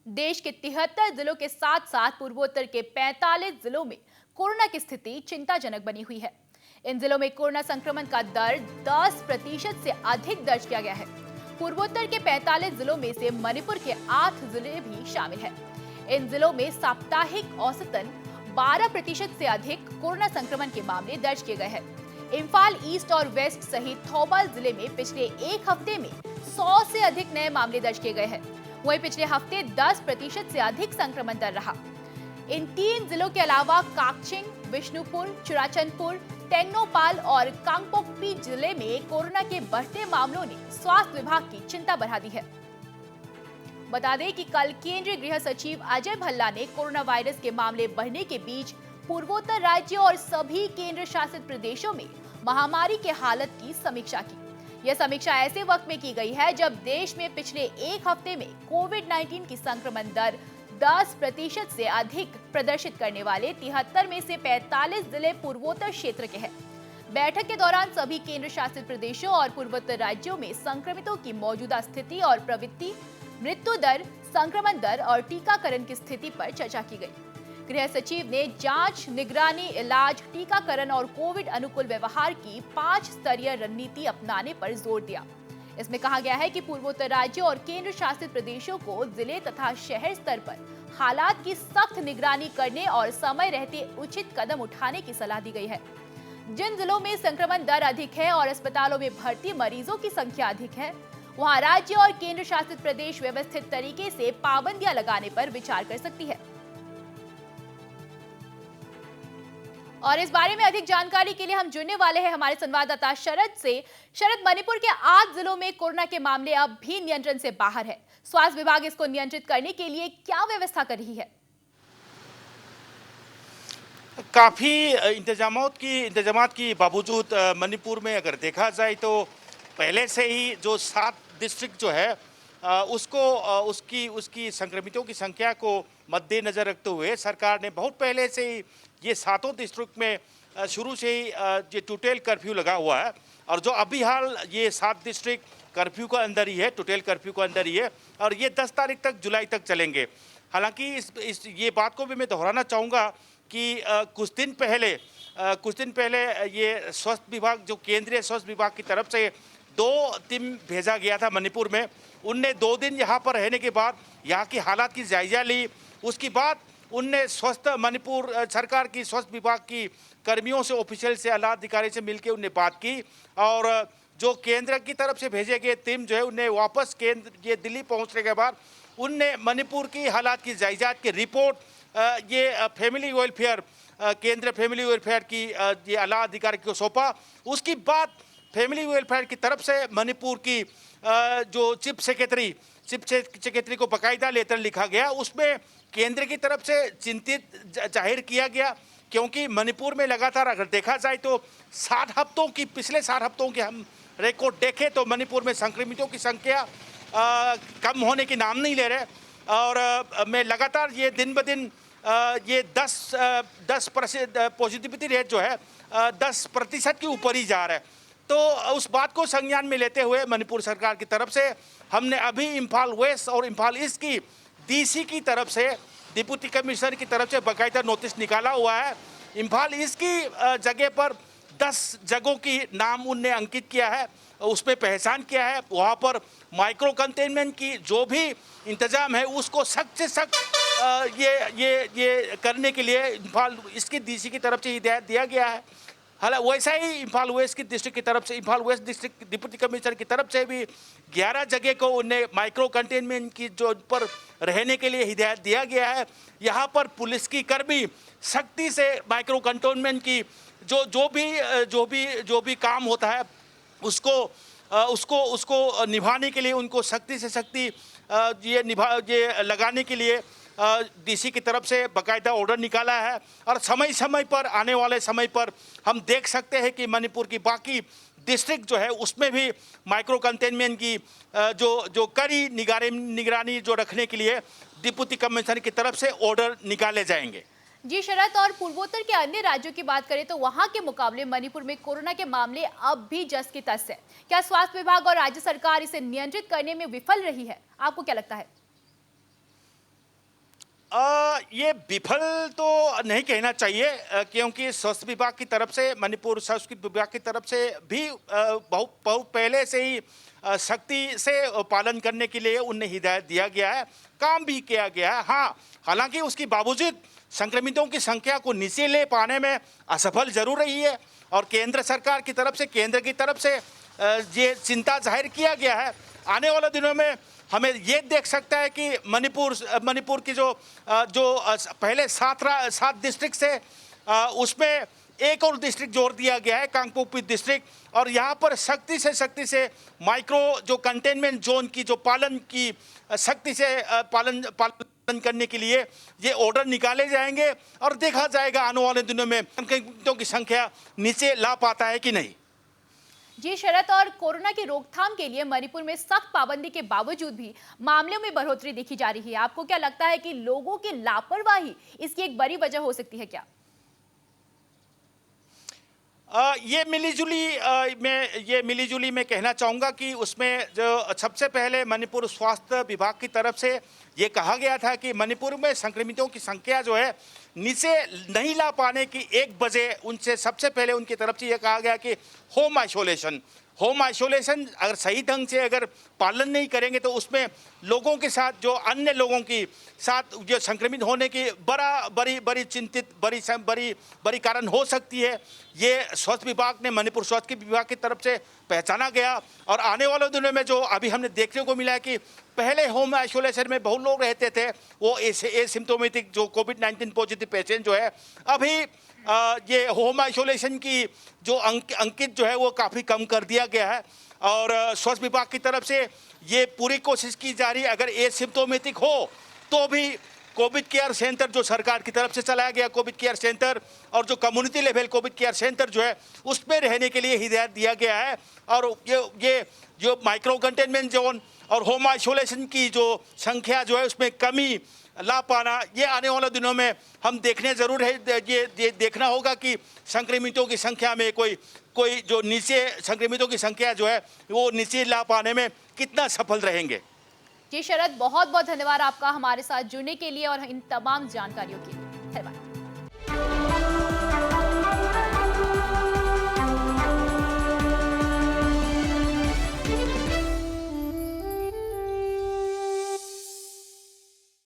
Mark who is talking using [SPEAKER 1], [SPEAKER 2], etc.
[SPEAKER 1] देश के 73 जिलों के साथ साथ पूर्वोत्तर के 45 जिलों में कोरोना की स्थिति चिंताजनक बनी हुई है। इन जिलों में कोरोना संक्रमण का दर 10% से अधिक दर्ज किया गया है। पूर्वोत्तर के 45 जिलों में से मणिपुर के 8 जिले भी शामिल हैं। इन जिलों में साप्ताहिक औसतन 12% से अधिक कोरोना संक्रमण के मामले दर्ज किए गए हैं। इम्फाल ईस्ट और वेस्ट सहित थौबल जिले में पिछले एक हफ्ते में 100 से अधिक नए मामले दर्ज किए गए हैं। वहीं पिछले हफ्ते 10% से अधिक संक्रमण दर रहा। इन 3 जिलों के अलावा काकचिंग, विष्णुपुर, चुराचंदपुर, टेंगनोपाल और कांगपोकपी जिले में कोरोना के बढ़ते मामलों ने स्वास्थ्य विभाग की चिंता बढ़ा दी है। बता दें कि कल केंद्रीय गृह सचिव अजय भल्ला ने कोरोना वायरस के मामले बढ़ने के बीच पूर्वोत्तर राज्यों और सभी केंद्र शासित प्रदेशों में महामारी के हालत की समीक्षा की। यह समीक्षा ऐसे वक्त में की गई है जब देश में पिछले एक हफ्ते में कोविड-19 की संक्रमण दर 10% से अधिक प्रदर्शित करने वाले 73 में से 45 जिले पूर्वोत्तर क्षेत्र के हैं। बैठक के दौरान सभी केंद्र शासित प्रदेशों और पूर्वोत्तर राज्यों में संक्रमितों की मौजूदा स्थिति और प्रवृत्ति, मृत्यु दर, संक्रमण दर और टीकाकरण की स्थिति पर चर्चा की गई। गृह सचिव ने जांच, निगरानी, इलाज, टीकाकरण और कोविड अनुकूल व्यवहार की 5 स्तरीय रणनीति अपनाने पर जोर दिया। इसमें कहा गया है कि पूर्वोत्तर राज्यों और केंद्र शासित प्रदेशों को जिले तथा शहर स्तर पर हालात की सख्त निगरानी करने और समय रहते उचित कदम उठाने की सलाह दी गई है। जिन जिलों में संक्रमण दर अधिक है और अस्पतालों में भर्ती मरीजों की संख्या अधिक है, वहां राज्य और केंद्र शासित प्रदेश व्यवस्थित तरीके से पाबंदियां लगाने पर विचार कर सकती है। और इस बारे में अधिक जानकारी के लिए हम जुड़ने वाले हैं हमारे संवाददाता शरद से। शरद, मणिपुर के 8 जिलों में कोरोना के मामले अब भी नियंत्रण से बाहर है। स्वास्थ्य विभाग इसको नियंत्रित करने के लिए क्या व्यवस्था कर रही है?
[SPEAKER 2] काफ़ी इंतजामात की बावजूद मणिपुर में अगर देखा जाए तो पहले से ही जो 7 डिस्ट्रिक्ट जो है उसकी संक्रमितों की संख्या को मद्देनजर रखते हुए सरकार ने बहुत पहले से ही ये 7 डिस्ट्रिक्ट में शुरू से ही ये टोटल कर्फ्यू लगा हुआ है। और जो अभी हाल ये 7 डिस्ट्रिक्ट कर्फ्यू के अंदर ही है, टोटल कर्फ्यू के अंदर ही है और ये 10 तारीख तक, जुलाई तक चलेंगे। हालांकि ये बात को भी मैं दोहराना चाहूँगा कि कुछ दिन पहले ये स्वास्थ्य विभाग, जो केंद्रीय स्वास्थ्य विभाग की तरफ से 2 टीम भेजा गया था मणिपुर में। उनने 2 दिन यहाँ पर रहने के बाद यहाँ की हालात की जायजा ली। उसके बाद उनने मणिपुर सरकार की स्वास्थ्य विभाग की कर्मियों से, ऑफिशियल से, आला अधिकारी से मिलकर उनने बात की और जो केंद्र की तरफ से भेजे गए टीम जो है उन्हें वापस ये दिल्ली पहुंचने के बाद उनने मणिपुर की हालात की जायजा की रिपोर्ट ये फैमिली वेलफेयर केंद्र फैमिली वेलफेयर की ये आला अधिकारी को सौंपा। उसके बाद फैमिली वेलफेयर की तरफ से मणिपुर की जो चीफ सेक्रेटरी को बाकायदा लेटर लिखा गया। उसमें केंद्र की तरफ से चिंतित जाहिर किया गया, क्योंकि मणिपुर में लगातार अगर देखा जाए तो पिछले 60 हफ्तों के हम रिकॉर्ड देखें तो मणिपुर में संक्रमितों की संख्या कम होने की नाम नहीं ले रहे और मैं लगातार ये दिन ब दिन ये 10% पॉजिटिविटी रेट जो है 10% के ऊपर ही जा रहा है। तो उस बात को संज्ञान में लेते हुए मणिपुर सरकार की तरफ से हमने अभी इम्फाल वेस्ट और इम्फाल ईस्ट की डीसी की तरफ से, डिप्टी कमिश्नर की तरफ से बाकायदा नोटिस निकाला हुआ है। इम्फाल ईस्ट की जगह पर 10 जगहों की नाम उनने अंकित किया है, उसमें पहचान किया है। वहाँ पर माइक्रो कंटेनमेंट की जो भी इंतजाम है उसको सख्त से सख्त ये करने के लिए इम्फाल इसकी डीसी की तरफ से हिदायत दिया गया है। हालांकि वैसा ही इम्फाल वेस्ट की डिस्ट्रिक्ट की तरफ से, Imphal waste district deputy commissioner की तरफ से भी 11 जगह को उन्हें माइक्रो कंटेनमेंट की जो पर रहने के लिए हिदायत दिया गया है। यहाँ पर पुलिस की कर्मी सख्ती से माइक्रो कंटेनमेंट की जो भी काम होता है उसको निभाने के लिए उनको सख्ती ये लगाने के लिए डीसी की तरफ से बाकायदा ऑर्डर निकाला है। और समय पर आने वाले समय पर हम देख सकते हैं कि मणिपुर की बाकी डिस्ट्रिक्ट जो है उसमें भी माइक्रो कंटेनमेंट की जो कड़ी निगरानी जो रखने के लिए डिप्टी कमिश्नर की तरफ से ऑर्डर निकाले जाएंगे।
[SPEAKER 1] जी शरद, और पूर्वोत्तर के अन्य राज्यों की बात करें तो वहां के मुकाबले मणिपुर में कोरोना के मामले अब भी जस की तस है। क्या स्वास्थ्य विभाग और राज्य सरकार इसे नियंत्रित करने में विफल रही है? आपको क्या लगता है?
[SPEAKER 2] ये विफल तो नहीं कहना चाहिए, क्योंकि स्वास्थ्य विभाग की तरफ से, मणिपुर स्वास्थ्य विभाग की तरफ से भी बहुत बहुत पहले से ही सख्ती से पालन करने के लिए उन्हें हिदायत दिया गया है, काम भी किया गया है। हाँ, हालांकि उसके बावजूद संक्रमितों की संख्या को नीचे ले पाने में असफल जरूर रही है, और केंद्र सरकार की तरफ से, केंद्र की तरफ से ये चिंता जाहिर किया गया है। आने वाले दिनों में हमें ये देख सकता है कि मणिपुर की जो पहले 7 डिस्ट्रिक्ट से उसमें एक और डिस्ट्रिक्ट जोड़ दिया गया है, कांगपोकपी डिस्ट्रिक्ट, और यहाँ पर सख्ती से माइक्रो जो कंटेनमेंट जोन की जो पालन की सख्ती से पालन करने के लिए ये ऑर्डर निकाले जाएंगे, और देखा जाएगा आने वाले दिनों में संक्रमितों की संख्या नीचे ला पाता है कि नहीं।
[SPEAKER 1] जी शरद, और कोरोना की रोकथाम के लिए मणिपुर में सख्त पाबंदी के बावजूद भी मामलों में बढ़ोतरी देखी जा रही है। आपको क्या लगता है कि लोगों की लापरवाही इसकी एक बड़ी वजह हो सकती है क्या?
[SPEAKER 2] ये मिलीजुली मैं कहना चाहूँगा कि उसमें जो सबसे पहले मणिपुर स्वास्थ्य विभाग की तरफ से ये कहा गया था कि मणिपुर में संक्रमितों की संख्या जो है नीचे नहीं ला पाने की एक वजह उनसे सबसे पहले उनकी तरफ से ये कहा गया कि होम आइसोलेशन अगर सही ढंग से अगर पालन नहीं करेंगे तो उसमें लोगों के साथ, जो अन्य लोगों की साथ जो संक्रमित होने की बड़ी चिंतित बड़ी कारण हो सकती है। ये स्वास्थ्य विभाग ने, मणिपुर स्वास्थ्य विभाग की तरफ से पहचाना गया, और आने वाले दिनों में जो अभी हमने देखने को मिला है कि पहले होम आइसोलेशन में बहुत लोग रहते थे, वो एसिम्प्टोमेटिक जो कोविड-19 पॉजिटिव पेशेंट जो है, अभी ये होम आइसोलेशन की जो अंकित जो है वो काफ़ी कम कर दिया गया है, और स्वास्थ्य विभाग की तरफ से ये पूरी कोशिश की जा रही है, अगर एसिम्प्टोमेटिक हो तो भी कोविड केयर सेंटर जो सरकार की तरफ से चलाया गया कोविड केयर सेंटर, और जो community level Covid care centre जो है उसमें रहने के लिए हिदायत दिया गया है। और ये जो माइक्रो कंटेनमेंट जोन और होम आइसोलेशन की जो संख्या जो है उसमें कमी ला पाना, ये आने वाले दिनों में हम देखने ज़रूर है। ये देखना होगा कि संक्रमितों की संख्या में कोई जो नीचे संक्रमितों की संख्या जो है वो नीचे ला पाने में कितना सफल रहेंगे।
[SPEAKER 1] जी शरद, बहुत बहुत धन्यवाद आपका हमारे साथ जुड़ने के लिए और इन तमाम जानकारियों के लिए।